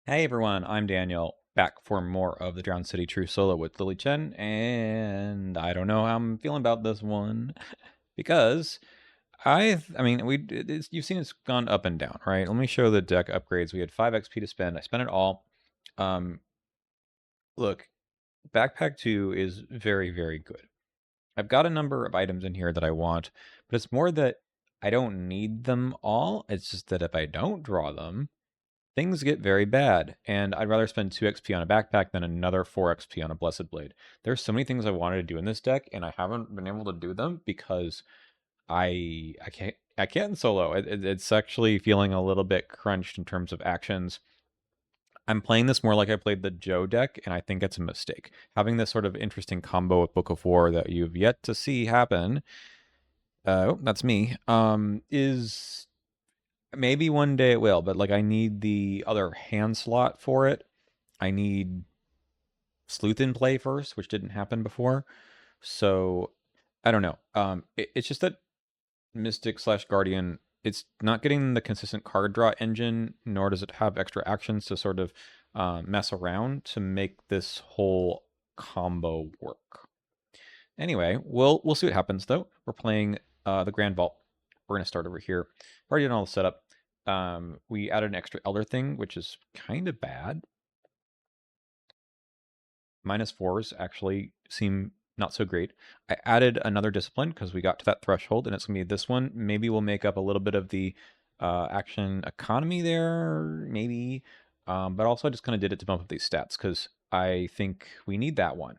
Hey everyone, I'm Daniel, back for more of the Drowned City True Solo with Lily Chen, and I don't know how I'm feeling about this one, because you've seen it's gone up and down, right? Let me show the deck upgrades. We had 5 XP to spend, I spent it all. Look, Backpack 2 is very, very good. I've got a number of items in here that I want, but it's more that I don't need them all, it's just that if I don't draw them, things get very bad, and I'd rather spend 2 XP on a backpack than another 4 XP on a Blessed Blade. There's so many things I wanted to do in this deck, and I haven't been able to do them because I can't in solo. It's actually feeling a little bit crunched in terms of actions. I'm playing this more like I played the Joe deck, and I think it's a mistake. Having this sort of interesting combo with Book of War that you've yet to see happen, that's me, is maybe one day it will, but like I need the other hand slot for it. I need Sleuth in play first, which didn't happen before. So I don't know. It's just that Mystic slash Guardian, it's not getting the consistent card draw engine, nor does it have extra actions to sort of mess around to make this whole combo work. Anyway, we'll see what happens though. We're playing the Grand Vault. We're gonna start over here. Already done all the setup. We added an extra Elder thing, which is kind of bad. -4s actually seem not so great. I added another discipline because we got to that threshold, and it's gonna be this one. Maybe we'll make up a little bit of the action economy there, maybe. But also I just kind of did it to bump up these stats because I think we need that one.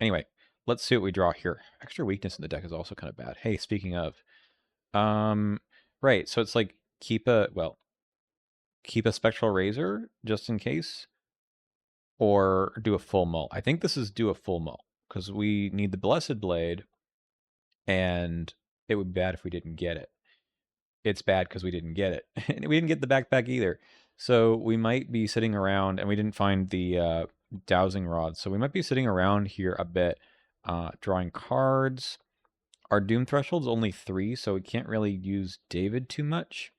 Anyway, let's see what we draw here. Extra weakness in the deck is also kind of bad. Hey, speaking of, right, so it's like keep a Spectral Razor just in case, or do a full mull. I think this is do a full mull because we need the Blessed Blade, and it would be bad if we didn't get it. It's bad because we didn't get it. And we didn't get the backpack either. So we might be sitting around, and we didn't find the dowsing rod. So we might be sitting around here a bit, drawing cards. Our Doom threshold's only 3, so we can't really use David too much.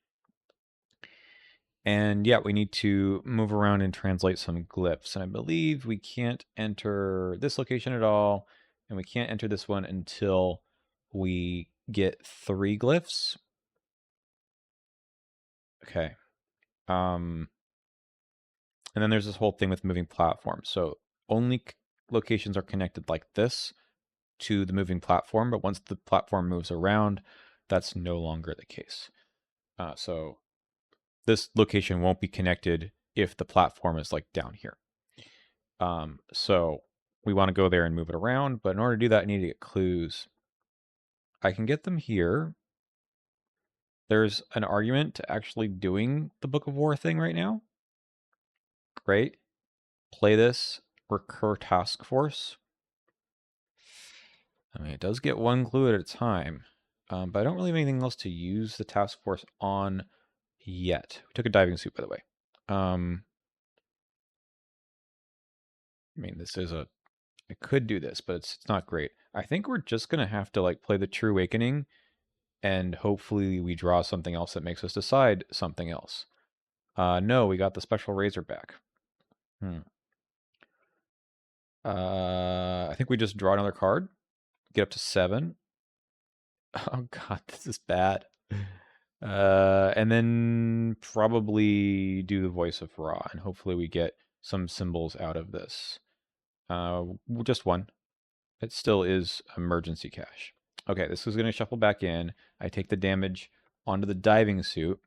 And yeah, we need to move around and translate some glyphs. And I believe we can't enter this location at all, and we can't enter this one until we get 3 glyphs. Okay. And then there's this whole thing with moving platforms. So only locations are connected like this to the moving platform, but once the platform moves around, that's no longer the case. So this location won't be connected if the platform is like down here. So we want to go there and move it around, but in order to do that, I need to get clues. I can get them here. There's an argument to actually doing the Book of War thing right now. Great. Play this, recur task force. I mean, it does get 1 clue at a time, but I don't really have anything else to use the task force on yet. We took a diving suit, by the way. I mean, this is a... I could do this, but it's not great. I think we're just going to have to like play the True Awakening, and hopefully we draw something else that makes us decide something else. No, we got the Special Razor back. I think we just draw another card, get up to 7. Oh god, this is bad. And then probably do the Voice of Ra, and hopefully we get some symbols out of this. Just 1. It still is emergency cash. Okay, this is going to shuffle back in. I take the damage onto the diving suit,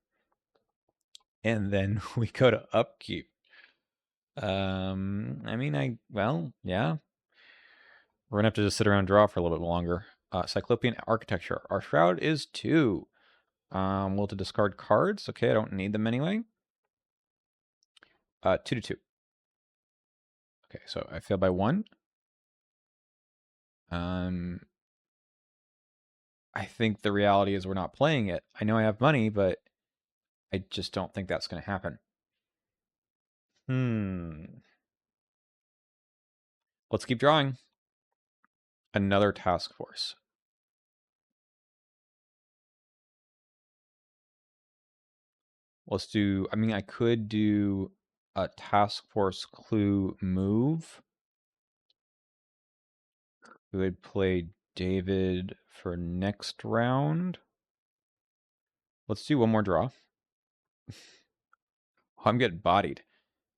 and then we go to upkeep. Well, yeah. We're gonna have to just sit around and draw for a little bit longer. Cyclopean Architecture. Our Shroud is 2. Will to discard cards. Okay, I don't need them anyway. 2 to 2. Okay, so I fail by 1. I think the reality is we're not playing it. I know I have money, but I just don't think that's going to happen. Let's keep drawing. Another task force. Let's do... I mean, I could do a task force clue move. We would play David for next round. Let's do one more draw. I'm getting bodied.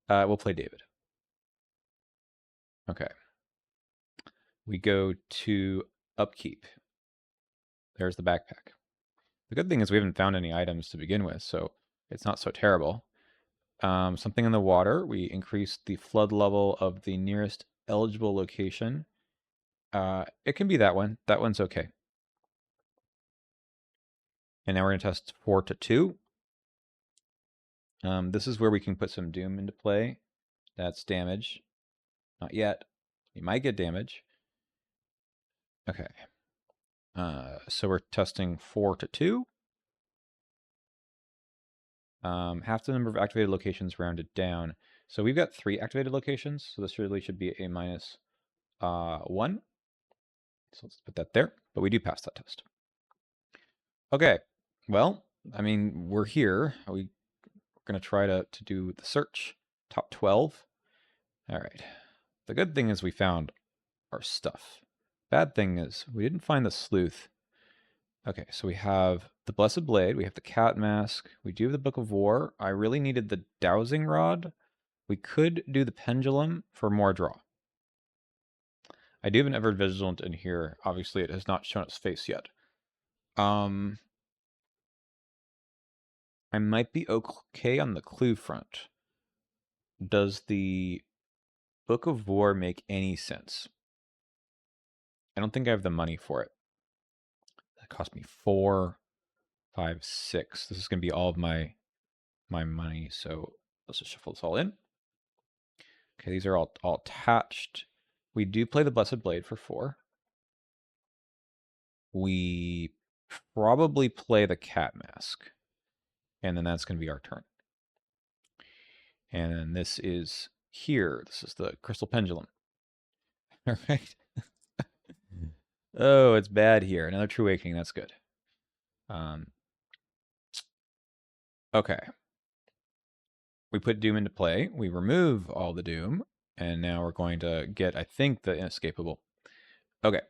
We'll play David. Okay. We go to upkeep. There's the backpack. The good thing is we haven't found any items to begin with, so it's not so terrible. Something in the water. We increase the flood level of the nearest eligible location. It can be that one. That one's okay. And now we're going to test 4 to 2. This is where we can put some Doom into play. That's damage. Not yet. We might get damage. Okay. So we're testing 4 to 2. Half the number of activated locations rounded down. So we've got 3 activated locations, so this really should be a minus 1. So let's put that there, but we do pass that test. Okay, well, I mean, we're here. We're going to try to do the search. Top 12. All right. The good thing is we found our stuff. Bad thing is we didn't find the sleuth. Okay, so we have the Blessed Blade, we have the Cat Mask, we do have the Book of War. I really needed the Dowsing Rod. We could do the Pendulum for more draw. I do have an Ever Vigilant in here. Obviously, it has not shown its face yet. I might be okay on the clue front. Does the Book of War make any sense? I don't think I have the money for it. That cost me 4, 5, 6. This is going to be all of my money, so let's just shuffle this all in. Okay, these are all attached. We do play the Blessed Blade for 4. We probably play the Cat Mask, and then that's going to be our turn. And then this is here. This is the Crystal Pendulum. All right. Oh, it's bad here. Another True Awakening. That's good. Okay. We put Doom into play. We remove all the Doom, and now we're going to get, I think, the Inescapable. Okay.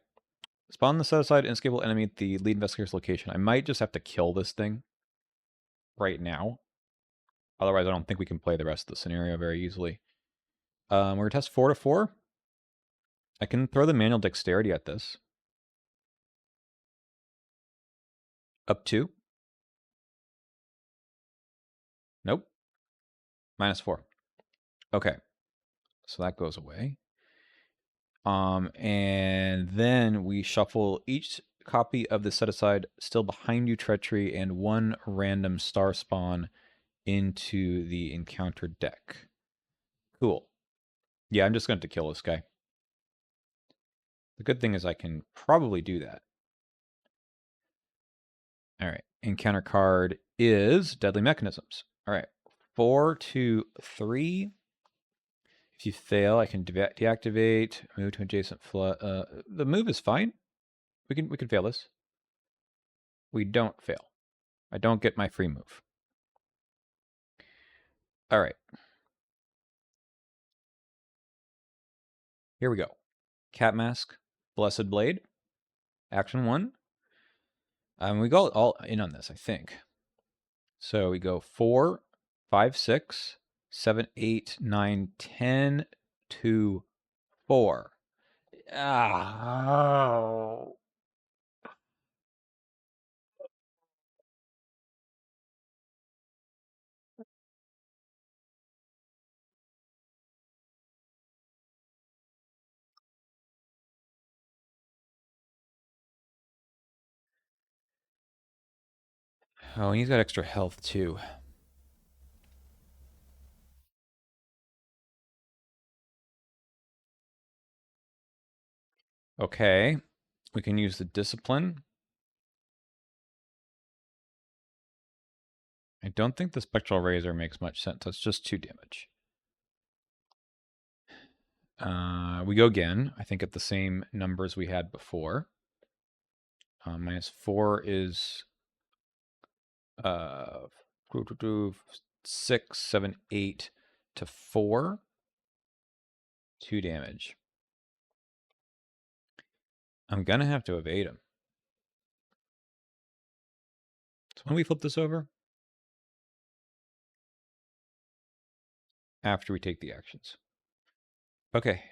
Spawn the set-aside inescapable enemy at the lead investigator's location. I might just have to kill this thing right now. Otherwise, I don't think we can play the rest of the scenario very easily. We're going to test 4 to 4. I can throw the manual dexterity at this. Up 2. Nope. -4. Okay. So that goes away. And then we shuffle each copy of the set-aside Still Behind You Treachery and 1 random star spawn into the encounter deck. Cool. Yeah, I'm just going to kill this guy. The good thing is I can probably do that. All right. Encounter card is Deadly Mechanisms. All right. 4 to 3. If you fail, I can deactivate, move to adjacent flood. The move is fine. We can fail this. We don't fail. I don't get my free move. All right. Here we go. Cat Mask, Blessed Blade, Action 1. We go all in on this, I think. So we go 4, 5, 6, 7, 8, 9, 10, 2, 4. Oh. Oh, and he's got extra health too. Okay. We can use the discipline. I don't think the spectral razor makes much sense. That's just 2 damage. We go again. I think at the same numbers we had before. -4 is 6, 7, 8, to 4. 2 damage. I'm going to have to evade him. So when we flip this over? After we take the actions. Okay.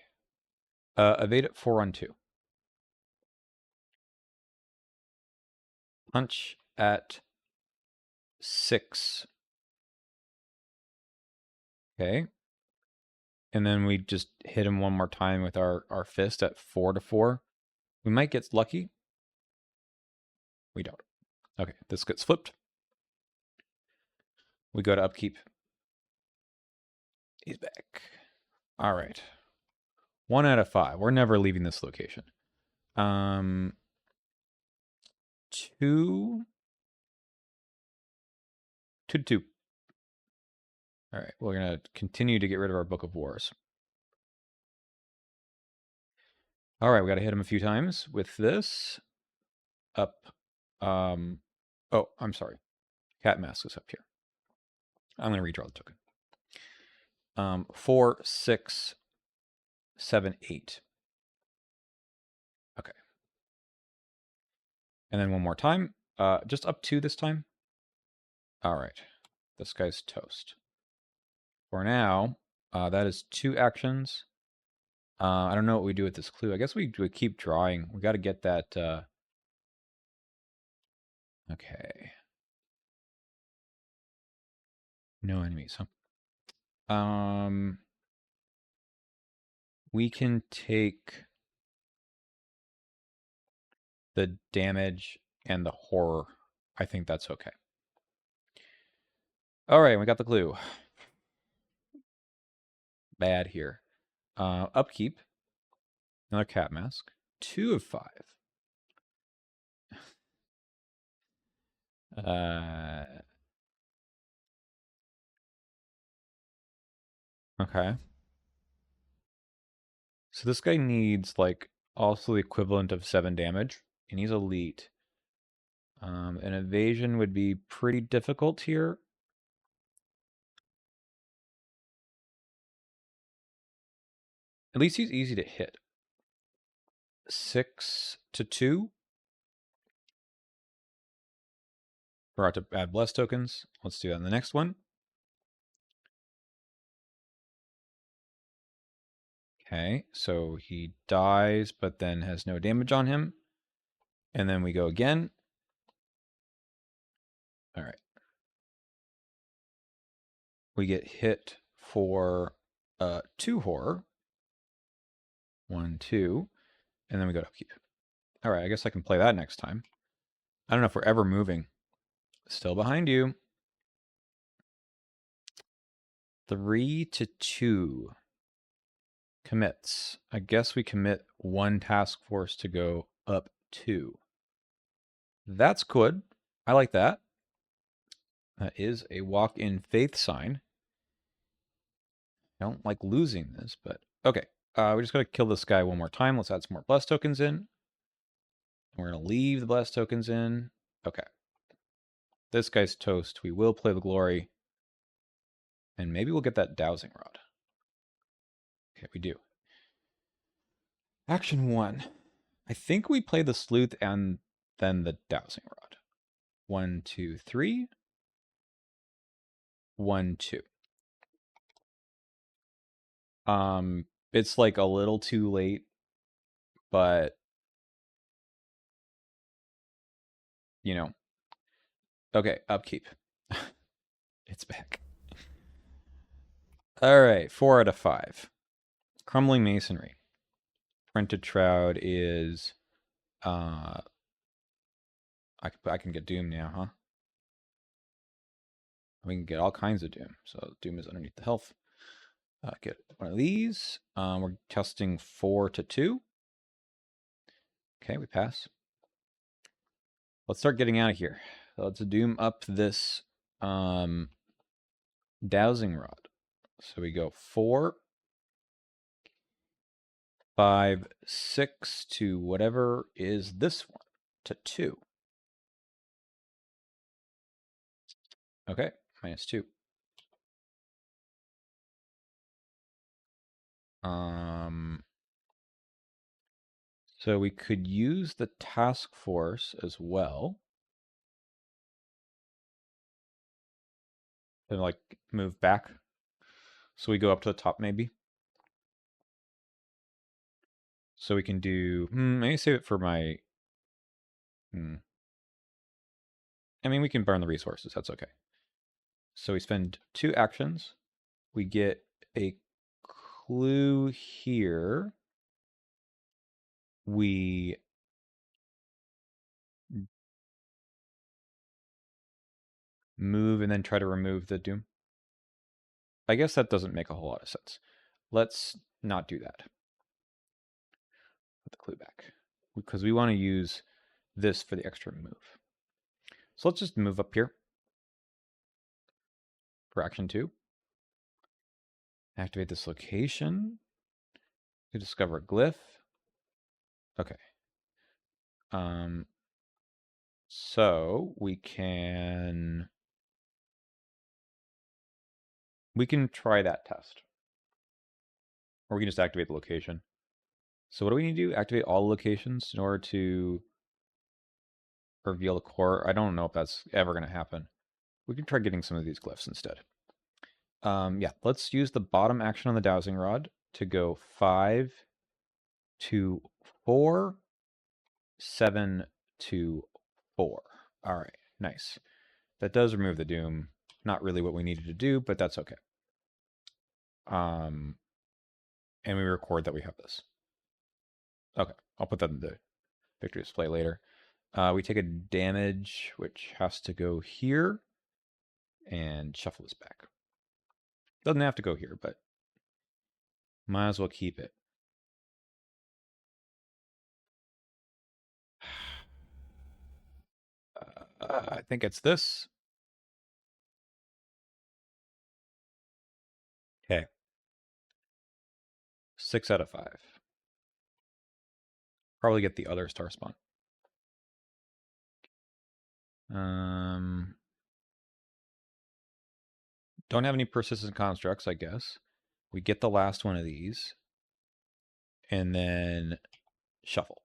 Evade at 4 on 2. Punch at 6. Okay. And then we just hit him one more time with our fist at 4 to 4. We might get lucky. We don't. Okay, this gets flipped. We go to upkeep. He's back. All right. 1 out of 5. We're never leaving this location. 2 to 2. All right, we're going to continue to get rid of our Book of Wars. All right, we got to hit him a few times with this. Up. Oh, I'm sorry. Cat Mask is up here. I'm going to redraw the token. 4, 6, 7, 8. Okay. And then one more time. Just up 2 this time. All right. This guy's toast. For now, that is 2 actions. I don't know what we do with this clue. I guess we keep drawing. We got to get that. Okay. No enemies, huh? We can take the damage and the horror. I think that's okay. All right, we got the clue. Bad here. Upkeep. Another cat mask. 2 of 5. Okay. So this guy needs like also the equivalent of 7 damage, and he's elite. An evasion would be pretty difficult here. At least he's easy to hit. 6 to 2. We're about to add bless tokens. Let's do that in the next one. Okay, so he dies, but then has no damage on him. And then we go again. All right. We get hit for 2 horror. 1, 2. And then we go to upkeep. All right, I guess I can play that next time. I don't know if we're ever moving. Still behind you. 3 to 2. Commits. I guess we commit 1 task force to go up 2. That's good. I like that. That is a walk in faith sign. I don't like losing this, but okay. We just got to kill this guy one more time. Let's add some more bless tokens in. We're going to leave the bless tokens in. Okay. This guy's toast. We will play the glory. And maybe we'll get that dowsing rod. Okay, we do. Action 1. I think we play the sleuth and then the dowsing rod. 1, 2, 3. 1, 2. It's like a little too late, but you know. Okay, upkeep. It's back. All right, 4 out of 5. Crumbling masonry. Printed shroud is I can get doom now, huh? We can get all kinds of doom. So doom is underneath the health. Get one of these. We're testing 4 to 2. Okay, we pass. Let's start getting out of here. Let's doom up this dowsing rod. So we go 4, 5, 6 to whatever is this one to 2. Okay, -2. So we could use the task force as well. And like move back. So we go up to the top maybe. So we can do, maybe save it for my, I mean, we can burn the resources, that's okay. So we spend 2 actions. We get a clue here. We move and then try to remove the doom. I guess that doesn't make a whole lot of sense. Let's not do that. Put the clue back. Because we want to use this for the extra move. So let's just move up here for action 2. Activate this location. You discover a glyph. Okay. So we can try that test. Or we can just activate the location. So what do we need to do? Activate all locations in order to reveal the core. I don't know if that's ever going to happen. We can try getting some of these glyphs instead. Yeah, let's use the bottom action on the dowsing rod to go 5 to 4, 7 to 4. All right, nice. That does remove the doom. Not really what we needed to do, but that's okay. And we record that we have this. Okay, I'll put that in the victory display later. We take a damage, which has to go here, and shuffle this back. Doesn't have to go here, but might as well keep it. I think it's this. Okay. 6 out of 5. Probably get the other star spawn. Don't have any persistent constructs, I guess. We get the last one of these. And then shuffle.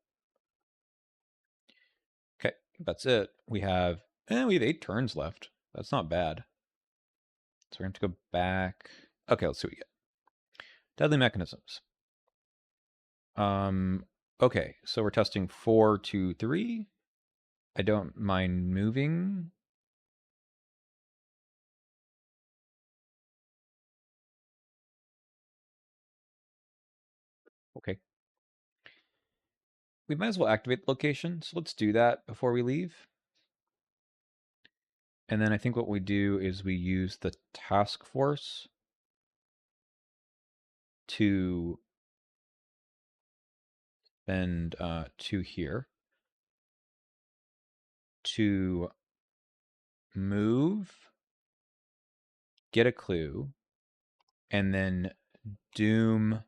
Okay, that's it. We have 8 turns left. That's not bad. So we're going to go back. Okay, let's see what we get. Deadly mechanisms. Okay, so we're testing 4, 2, 3. I don't mind moving. Okay. We might as well activate the location, so let's do that before we leave. And then I think what we do is we use the task force to send 2 here to move, get a clue, and then doom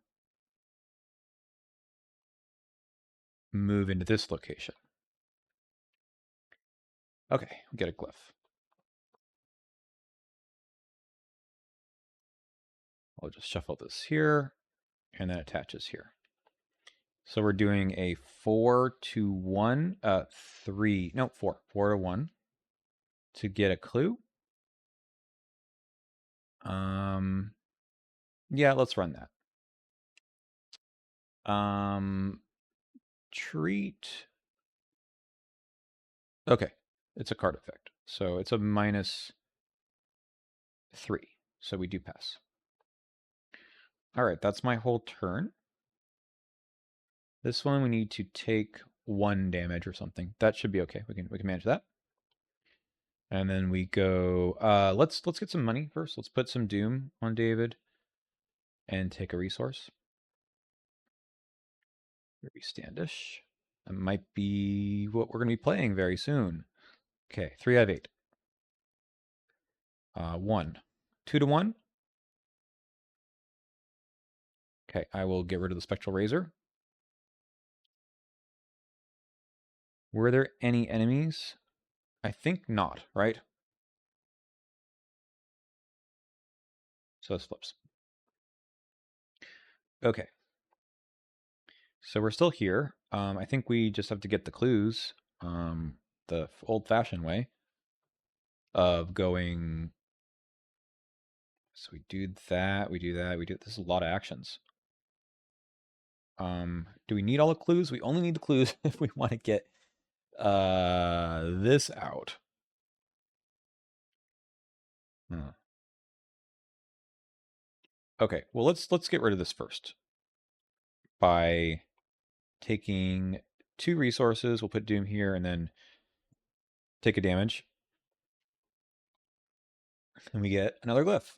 move into this location. Okay, we get a glyph. I'll just shuffle this here, and then attaches here. So we're doing a 4 to 1, 3, no, 4 to 1 to get a clue. Yeah, let's run that. Treat. Okay, it's a card effect. So it's a -3. So we do pass. All right, that's my whole turn. This one we need to take 1 damage or something. That should be okay. We can manage that. And then we go let's get some money first. Let's put some doom on David and take a resource. Very Standish. That might be what we're going to be playing very soon. Okay, 3 out of 8. 1. 2 to 1. Okay, I will get rid of the Spectral Razor. Were there any enemies? I think not, right? So this flips. Okay. So we're still here. I think we just have to get the clues the old-fashioned way of going. So we do that, we do that, we do. This is a lot of actions. Do we need all the clues? We only need the clues if we want to get this out. Okay, well let's get rid of this first by taking 2 resources. We'll put Doom here and then take a damage. And we get another glyph.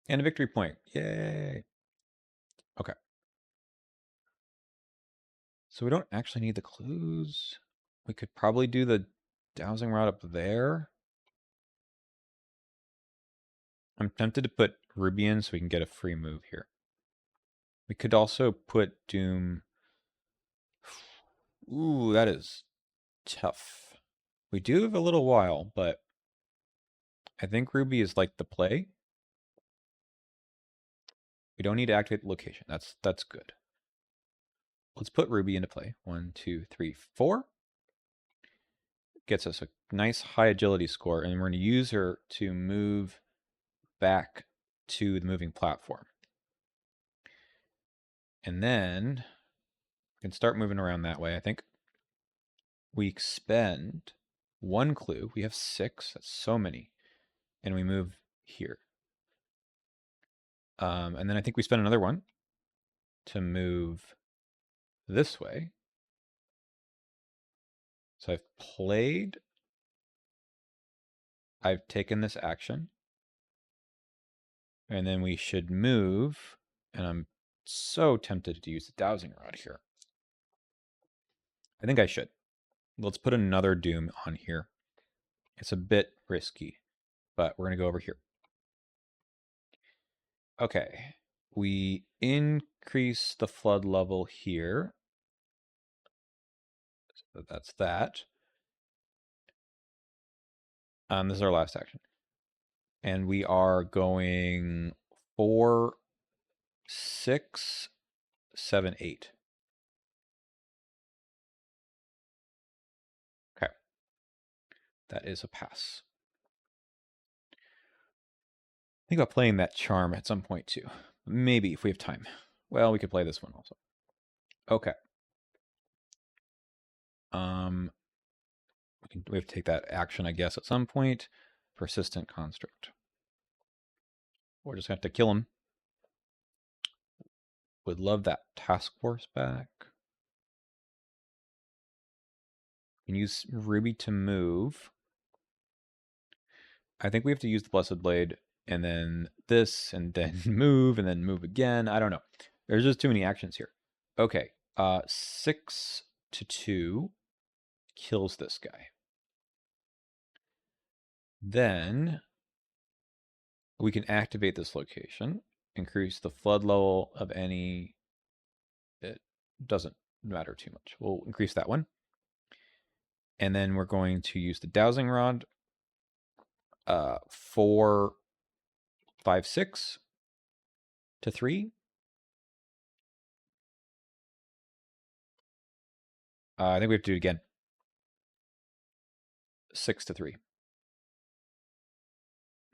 And a victory point. Yay. Okay. So we don't actually need the clues. We could probably do the dowsing rod up there. I'm tempted to put Ruby in so we can get a free move here. We could also put Doom. Ooh, that is tough. We do have a little while, but I think Ruby is like the play. We don't need to activate the location. That's good. Let's put Ruby into play. 1, 2, 3, 4. Gets us a nice high agility score, and we're going to use her to move back to the moving platform. And then we can start moving around that way, I think. We spend 1 clue. We have 6. That's so many. And we move here. And then I think we spend another 1 to move this way. So I've played. I've taken this action. And then we should move. And I'm so tempted to use the dowsing rod here. I think I should. Let's put another Doom on here. It's a bit risky, but we're going to go over here. Okay. We increase the flood level here. So that's that. This is our last action. And we are going 4, 6, 7, 8. Okay. That is a pass. Think about playing that charm at some point too. Maybe if we have time. Well, we could play this one also. Okay. We have to take that action, I guess, at some point. Persistent construct. We're just going to have to kill him. Would love that task force back. We can use Ruby to move. I think we have to use the Blessed Blade and then this and then move and then move again. I don't know. There's just too many actions here. Okay. 6 to 2 kills this guy. Then we can activate this location, increase the flood level of any. It doesn't matter too much. We'll increase that one. And then we're going to use the dowsing rod. 4, 5, 6 to 3. I think we have to do it again. 6 to 3.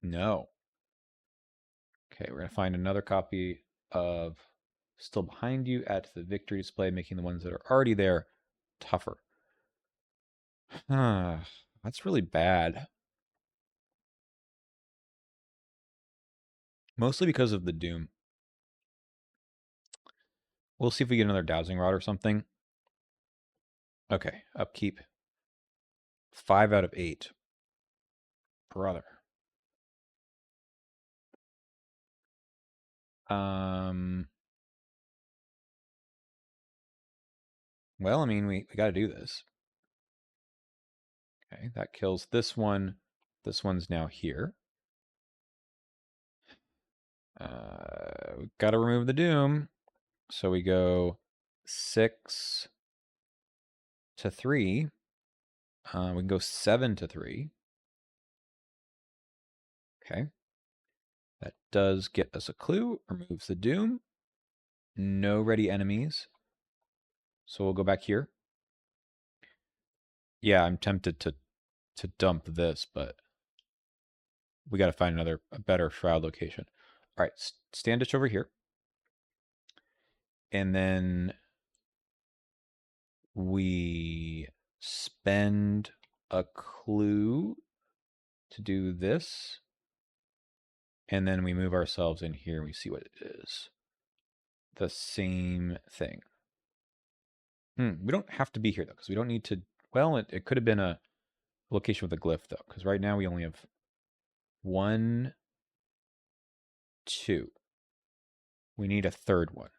No. Okay, we're going to find another copy of Still Behind You, add to the victory display, making the ones that are already there tougher. That's really bad. Mostly because of the Doom. We'll see if we get another dowsing rod or something. Okay, upkeep. 5 out of 8. Brother. Well, I mean, we got to do this. Okay, that kills this one. This one's now here. We've got to remove the Doom. So we go 6 to 3. We can go 7 to 3. Okay. That does get us a clue. Removes the Doom. No ready enemies. So we'll go back here. Yeah, I'm tempted to dump this, but we got to find a better shroud location. All right, Standish over here. And then we spend a clue to do this. And then we move ourselves in here and we see what it is. The same thing. We don't have to be here, though, because we don't need to... Well, it could have been a location with a glyph, though, because right now we only have 1, 2. We need a third one.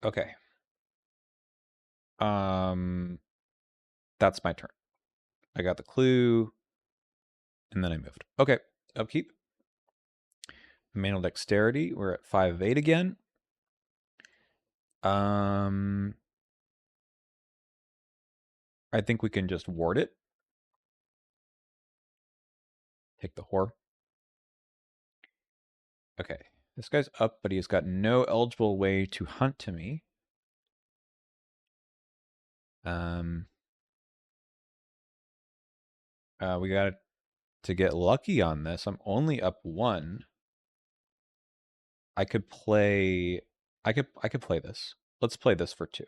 Okay. That's my turn. I got the clue, and then I moved. Okay, upkeep. Manual dexterity, we're at 5 of 8 again. I think we can just ward it. Take the whore. Okay, this guy's up, but he's got no eligible way to hunt to me. We got to get lucky on this. I'm only up 1. I could play... I could play this. Let's play this for 2.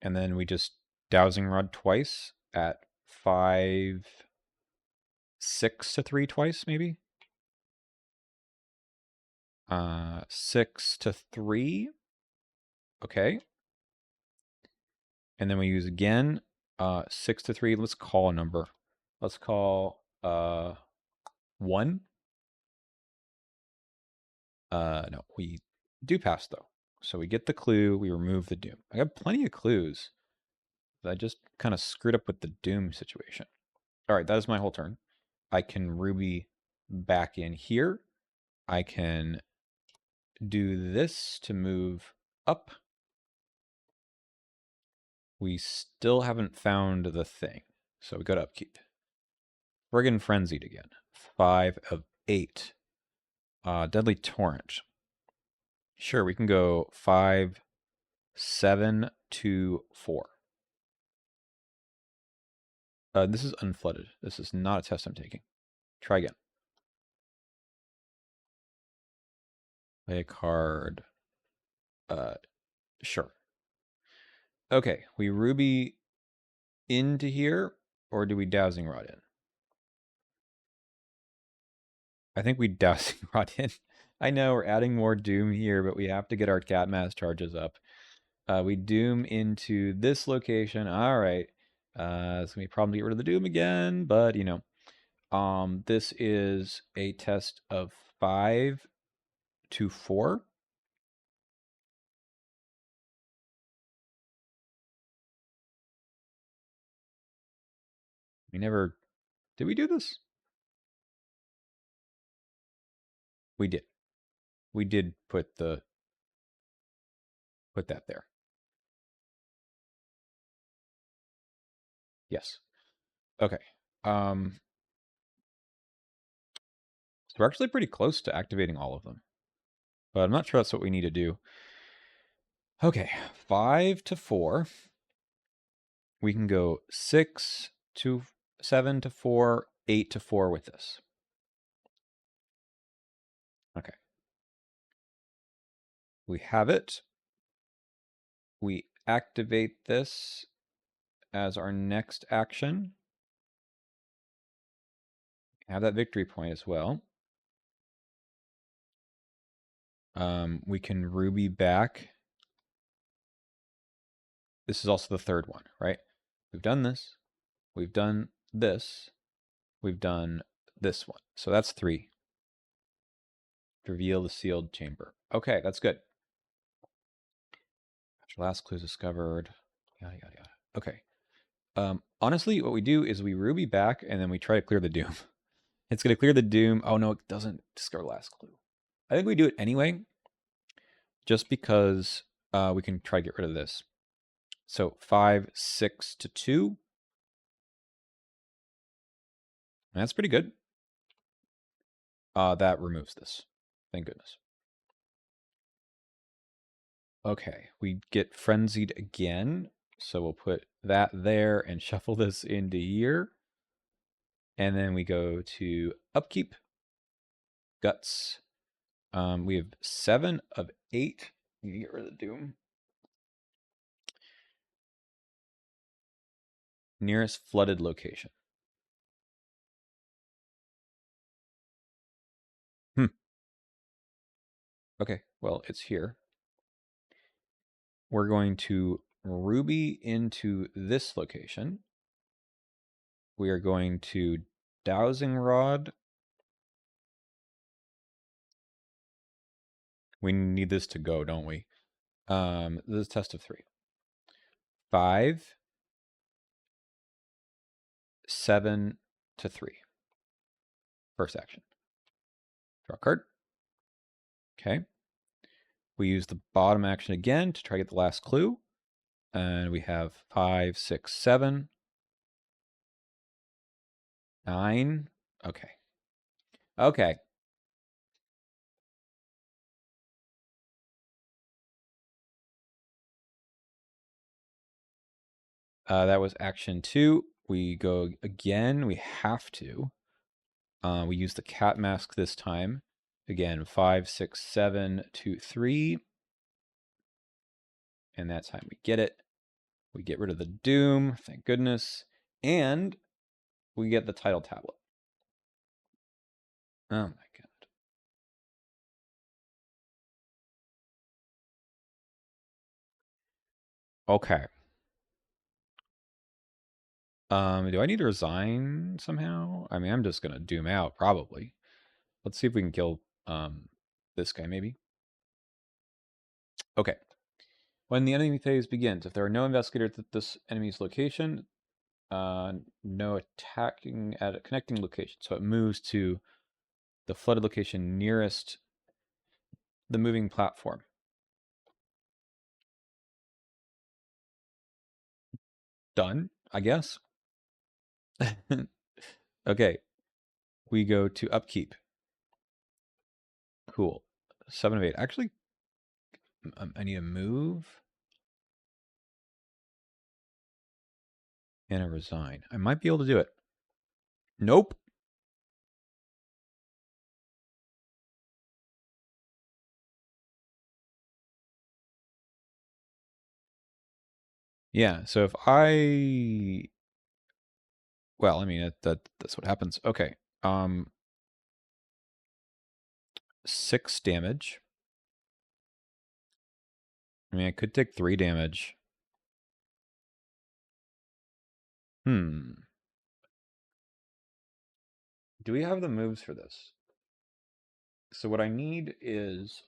And then we just dowsing rod twice at 5, 6 to 3 twice, maybe. 6 to 3. Okay. And then we use again 6 to 3. Let's call a number. Let's call 1. No, we do pass though. So we get the clue, we remove the doom. I got plenty of clues. I just kind of screwed up with the doom situation. All right, that is my whole turn. I can ruby back in here. I can do this to move up. We still haven't found the thing. So we go to upkeep. Friggin' frenzied again. 5 of 8. Deadly torrent. Sure, we can go 5, 7 to 4. This is unflooded. This is not a test I'm taking. Try again. Play a card. Sure. Okay, we ruby into here, or do we dowsing rod in? I think we dowsing rod in. I know we're adding more doom here, but we have to get our cat mass charges up. We doom into this location. All right. It's gonna be a problem to get rid of the doom again, but you know, this is a test of 5 to 4. We never... Did we do this? We did. We did put that there. Yes. Okay. So we're actually pretty close to activating all of them. But I'm not sure that's what we need to do. Okay, 5 to 4. We can go 6 to 7 to 4, 8 to 4 with this. Okay. We have it. We activate this as our next action. Have that victory point as well. We can ruby back. This is also the third one, right? We've done this. We've done this. We've done this one. So that's 3. Reveal the sealed chamber. Okay, that's good. After last clue is discovered. Yada, yada, yada. Okay. Honestly, what we do is we ruby back and then we try to clear the doom. It's going to clear the doom. Oh, no, it doesn't discover last clue. I think we do it anyway, just because we can try to get rid of this. So 5, 6 to 2. That's pretty good. That removes this. Thank goodness. Okay, we get frenzied again. So we'll put that there and shuffle this into here. And then we go to upkeep, guts. We have 7 of 8. You get rid of the doom. Nearest flooded location. Okay, well, it's here. We're going to ruby into this location. We are going to dowsing rod. We need this to go, don't we? This is test of 3. 5, 7 to 3. First action. Draw a card. Okay. We use the bottom action again to try to get the last clue. And we have 5, 6, 7, 9. Okay. Okay. That was action 2. We go again. We have to. We use the cat mask this time. Again, 5, 6, 7, 2, 3. And that's how we get it. We get rid of the doom, thank goodness. And we get the Tidal tablet. Oh my god. Okay. Do I need to resign somehow? I mean, I'm just gonna doom out, probably. Let's see if we can kill this guy, maybe. Okay. When the enemy phase begins, if there are no investigators at this enemy's location, no attacking at a connecting location. So it moves to the flooded location nearest the moving platform. Done, I guess. Okay. We go to upkeep. Cool. 7 of 8. Actually, I need a move and a resign. I might be able to do it. Nope. Yeah, so if I... Well, I mean, that's what happens. Okay. 6 damage. I mean, I could take 3 damage. Do we have the moves for this? So what I need is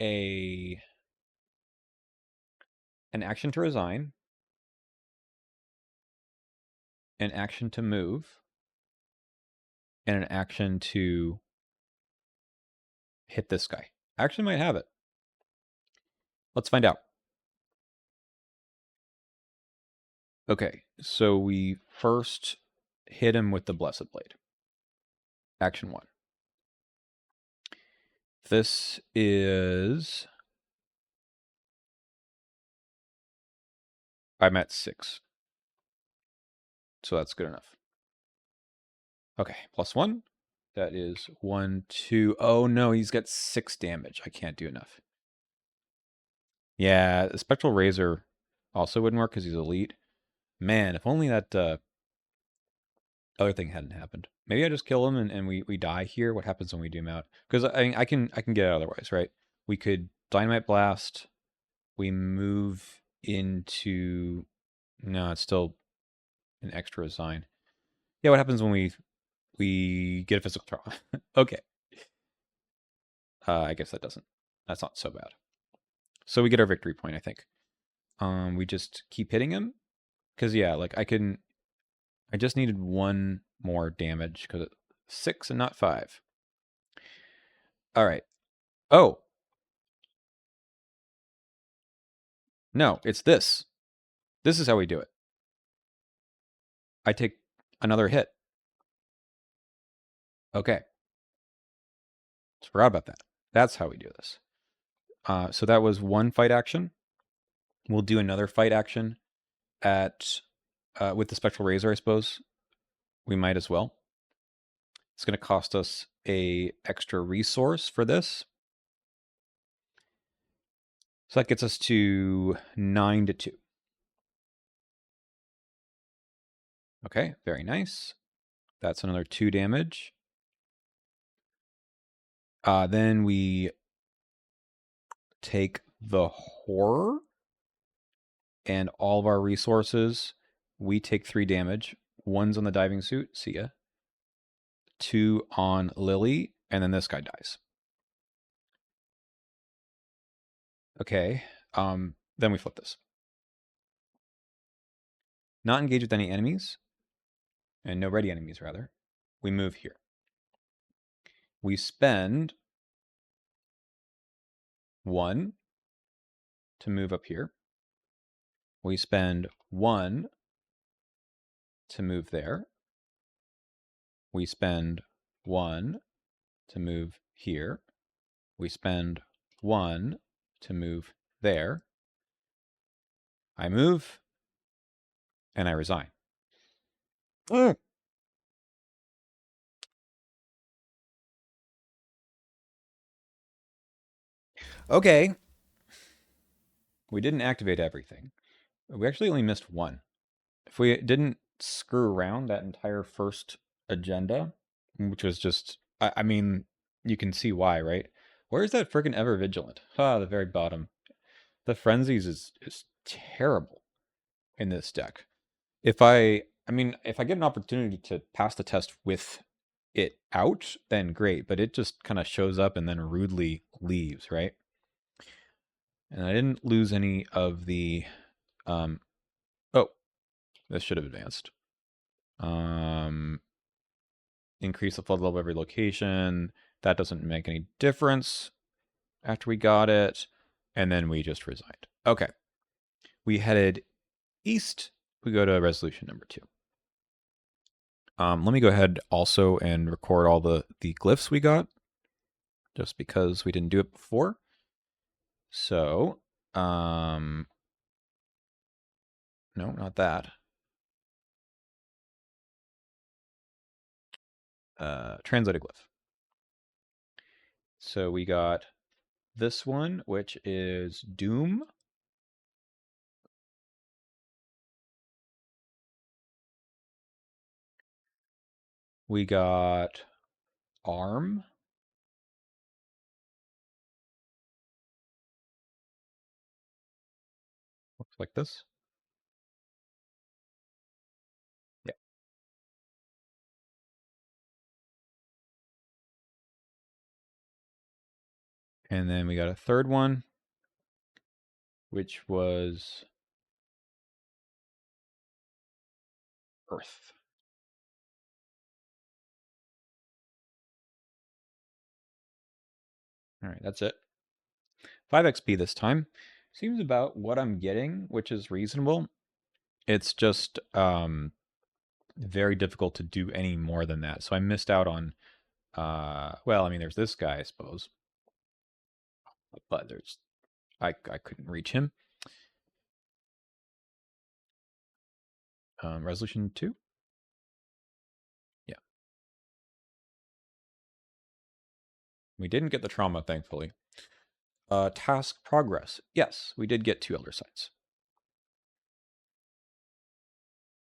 an action to resign, an action to move, and an action to hit this guy. I actually might have it. Let's find out. Okay, so we first hit him with the Blessed Blade. Action 1. This is... I'm at 6. So that's good enough. Okay, +1. That is 1, 2. Oh no, he's got 6 damage. I can't do enough. Yeah, the Spectral Razor also wouldn't work because he's elite. Man, if only that other thing hadn't happened. Maybe I just kill him and we die here. What happens when we doom out? Because I can get it otherwise, right? We could Dynamite Blast. We move into... No, it's still an extra resign. Yeah, what happens when we get a physical trauma? Okay. I guess that's not so bad. So we get our victory point, I think. We just keep hitting him. Because, yeah, like I just needed 1 more damage because it's 6 and not 5. All right. Oh. No, it's this. This is how we do it. I take another hit. Okay. Just forgot about that. That's how we do this. So that was one fight action. We'll do another fight action at with the Spectral Razor, I suppose. We might as well. It's going to cost us a extra resource for this. So that gets us to 9 to 2. Okay, very nice. That's another 2 damage. Then we take the horror and all of our resources. We take 3 damage. 1's on the diving suit. See ya. 2 on Lily, and then this guy dies. Okay. Then we flip this. Not engage with any enemies, and no ready enemies, rather. We move here. We spend 1 to move up here. We spend 1 to move there. We spend 1 to move here. We spend 1 to move there. I move, and I resign. Okay. We didn't activate everything. We actually only missed 1. If we didn't screw around that entire first agenda, which was just, I mean, you can see why, right? Where's that freaking ever vigilant? The very bottom. The frenzies is terrible in this deck. If if I get an opportunity to pass the test with it out, then great. But it just kind of shows up and then rudely leaves, right? And I didn't lose any of the, oh, this should have advanced. Increase the flood level of every location. That doesn't make any difference after we got it. And then we just resigned. Okay. We headed east. We go to resolution number 2. Let me go ahead also and record all the glyphs we got, just because we didn't do it before. So, no, not that. Translated glyph. So we got this one, which is Doom. We got Arm. Looks like this. Yeah. And then we got a third one, which was Earth. All right, that's it. 5 XP this time. Seems about what I'm getting, which is reasonable. It's just very difficult to do any more than that. So I missed out on, well, I mean, there's this guy, I suppose. But there's, I couldn't reach him. Resolution 2? Yeah. We didn't get the trauma, thankfully. Task progress. Yes, we did get 2 Elder Signs.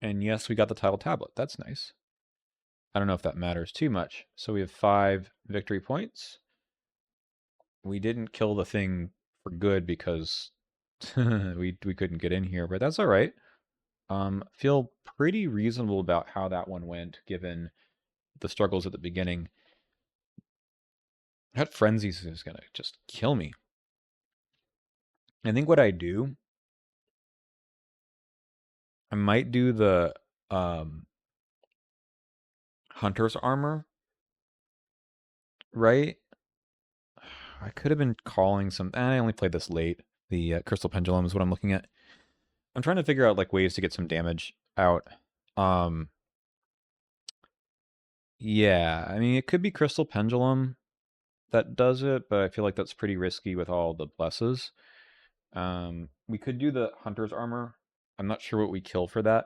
And yes, we got the Tidal tablet. That's nice. I don't know if that matters too much. So we have 5 victory points. We didn't kill the thing for good because we couldn't get in here, but that's all right. Feel pretty reasonable about how that one went, given the struggles at the beginning. That frenzies is gonna just kill me. I think what I do, I might do the hunter's armor, right? I could have been calling some. I only played this late. The crystal pendulum is what I'm looking at. I'm trying to figure out like ways to get some damage out. Yeah, I mean, it could be Crystal Pendulum that does it, but I feel like that's pretty risky with all the blesses. We could do the Hunter's Armor. I'm not sure what we kill for that.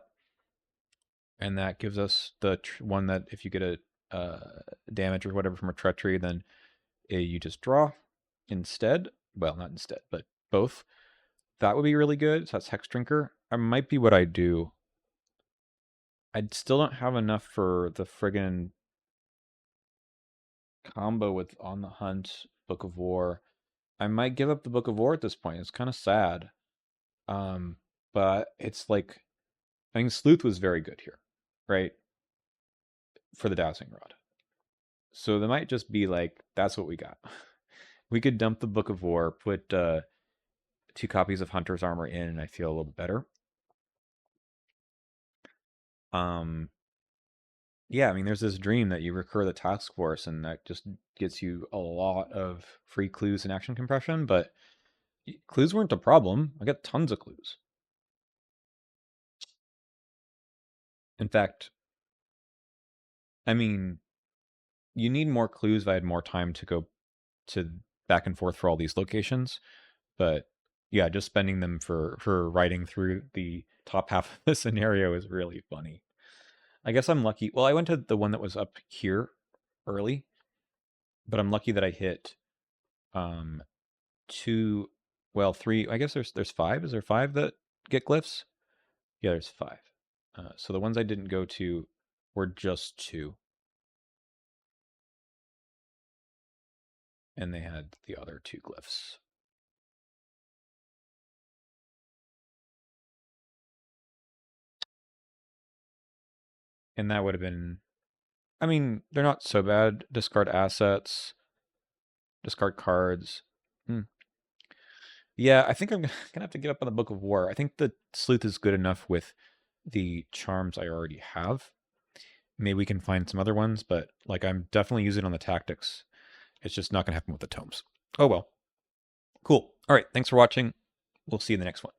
And that gives us the one that if you get a damage or whatever from a treachery, then you just draw instead. Well, not instead, but both. That would be really good. So that's Hex Drinker. That might be what I do. I still don't have enough for the friggin' combo with On the Hunt, Book of War. I might give up the Book of War at this point. It's kind of sad. But it's like, I think Sleuth was very good here, right? For the Dowsing Rod. So they might just be like, that's what we got. We could dump the Book of War, put 2 copies of Hunter's Armor in, and I feel a little better. Yeah, I mean, there's this dream that you recur the task force, and that just gets you a lot of free clues and action compression, but clues weren't a problem. I got tons of clues. In fact, I mean, you need more clues if I had more time to go to back and forth for all these locations. But yeah, just spending them for writing through the top half of the scenario is really funny. I guess I'm lucky. Well, I went to the one that was up here early, but I'm lucky that I hit um 2, well, 3. I guess there's 5. Is there 5 that get glyphs? Yeah, there's 5. So the ones I didn't go to were just 2, and they had the other 2 glyphs. And that would have been, I mean, they're not so bad. Discard assets, discard cards. Yeah, I think I'm gonna have to give up on the Book of War. I think the Sleuth is good enough with the charms I already have. Maybe we can find some other ones, but like I'm definitely using it on the tactics. It's just not gonna happen with the tomes. Oh well. Cool. All right, thanks for watching. We'll see you in the next one.